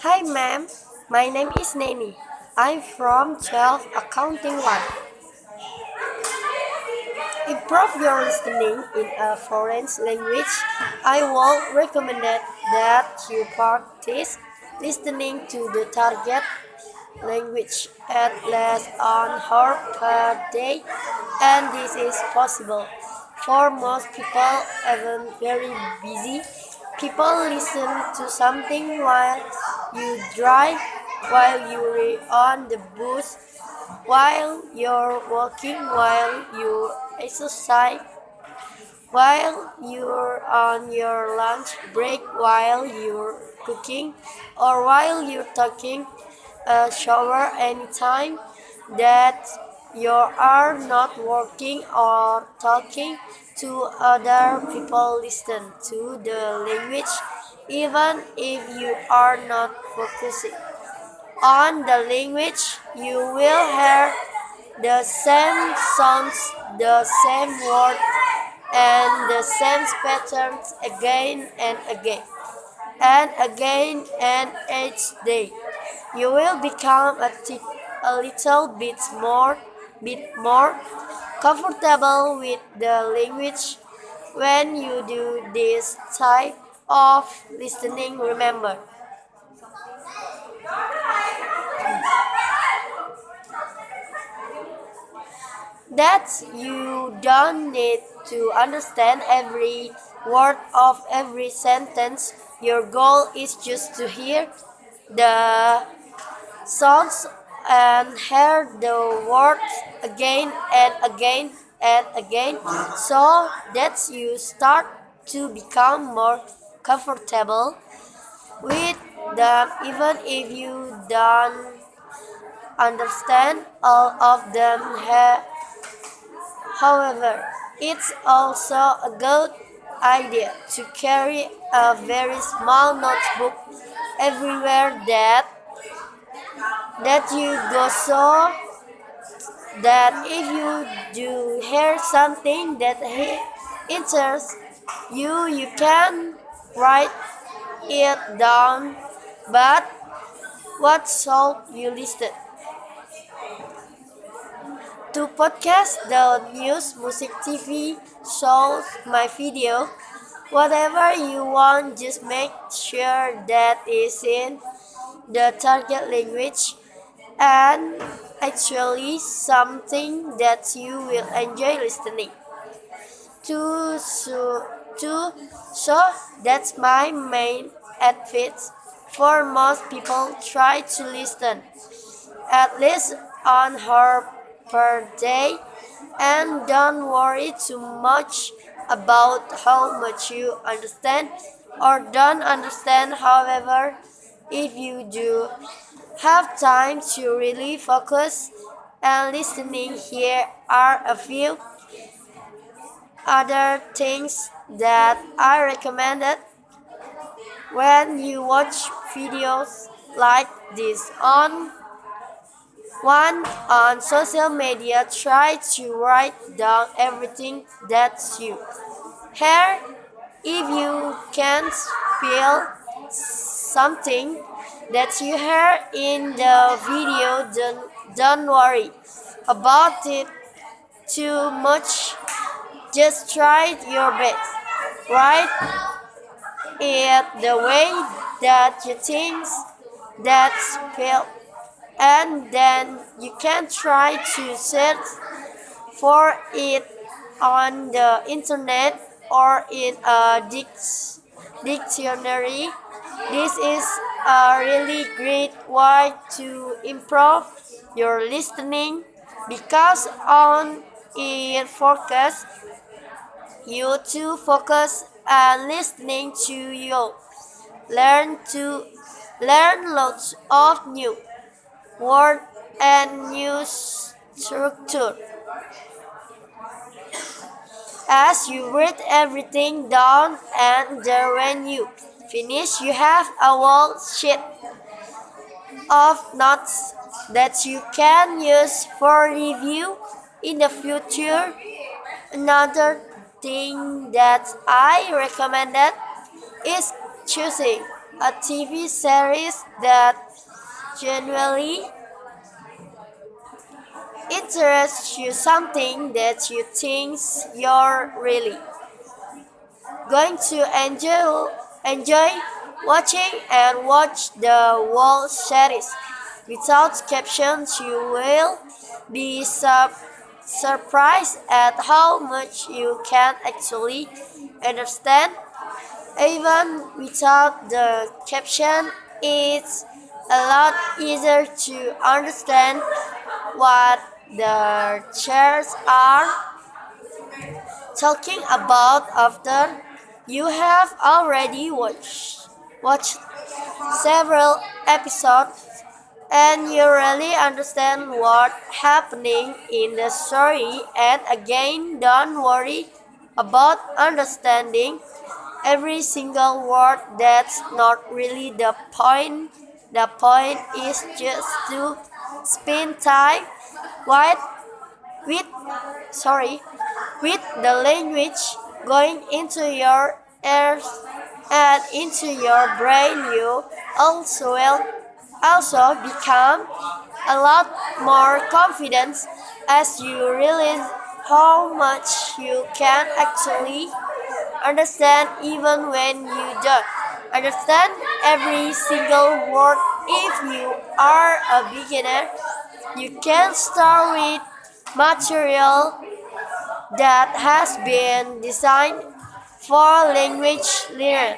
Hi ma'am, my name is Neni. I'm from 12 Accounting 1. Improve your listening in a foreign language. I would recommend that you practice listening to the target language at least an hour per day, and this is possible. For most people, even very busy people, listen to something while you drive, while you're on the bus, while you're walking, while you exercise, while you're on your lunch break, while you're cooking, or while you're taking a shower anytime that you are not working or talking to other people, listen to the language even if you are not focusing on the language. You will hear the same sounds, the same words, and the same patterns again and again and again, and each day you will become a little bit more comfortable with the language. When you do this type of listening, remember that you don't need to understand every word of every sentence. Your goal is just to hear the sounds and hear the words again and again and again, so that you start to become more comfortable with them even if you don't understand all of them. However, it's also a good idea to carry a very small notebook everywhere that you go, so that if you do hear something that interests you, you can write it down. But what should you listen to? Podcast, the news, music, TV shows, my video, whatever you want, just make sure that is in the target language and actually something that you will enjoy listening to. So that's my main advice for most people. Try to listen at least on her per day, and don't worry too much about how much you understand or don't understand. However, if you do have time to really focus and listening, here are a few other things that I recommended. When you watch videos like this on social media, try to write down everything that you hear. If you can't feel something that you hear in the video, don't worry about it too much. Just try your best. Write it the way that you think that's felt, and then you can try to search for it on the internet or in a dictionary. This is a really great way to improve your listening because on it focus you to focus and listening to you to learn lots of new word and new structure. As you write everything down, and then when you finish, you have a whole sheet of notes that you can use for review in the future. Another thing that I recommended is choosing a TV series that genuinely interests you, something that you think you're really going to enjoy watching and watch the whole series without captions. You will be surprised at how much you can actually understand even without the caption. It's a lot easier to understand what the chairs are talking about after you have already watched several episodes and you really understand what's happening in the story. And again, don't worry about understanding every single word. That's not really the point. The point is just to spend time with with sorry with the language going into your ears and into your brain. You also become a lot more confident as you realize how much you can actually understand even when you don't understand every single word. If you are a beginner, you can start with material that has been designed for language learners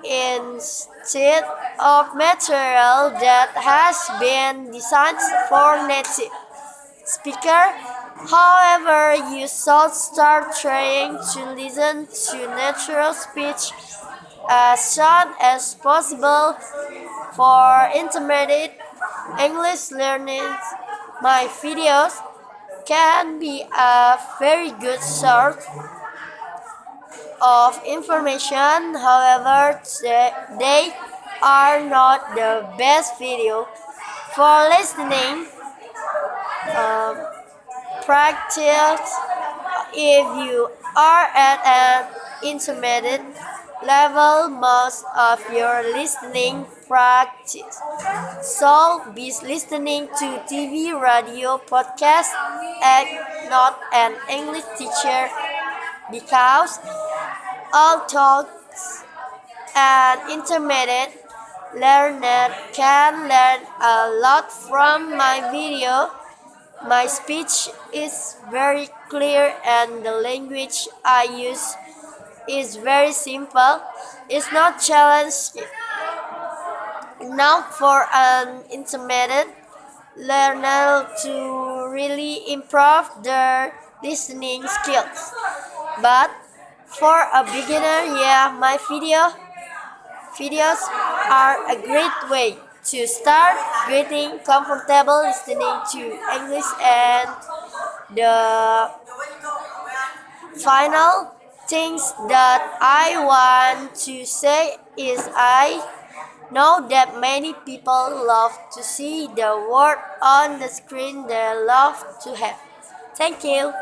instead of material that has been designed for native speaker. However, you should start trying to listen to natural speech as soon as possible for intermediate English learners. My videos can be a very good source of information. However, they are not the best video for listening practice. If you are at an intermediate level, most of your listening practice so be listening to TV, radio, podcast, and not an English teacher, because although an intermediate learner can learn a lot from my video, my speech is very clear and the language I use is very simple. It's not challenging enough for an intermediate learner to really improve their listening skills. But for a beginner, yeah, my videos are a great way to start getting comfortable listening to English. And the final things that I want to say is I know that many people love to see the word on the screen they love to have. Thank you.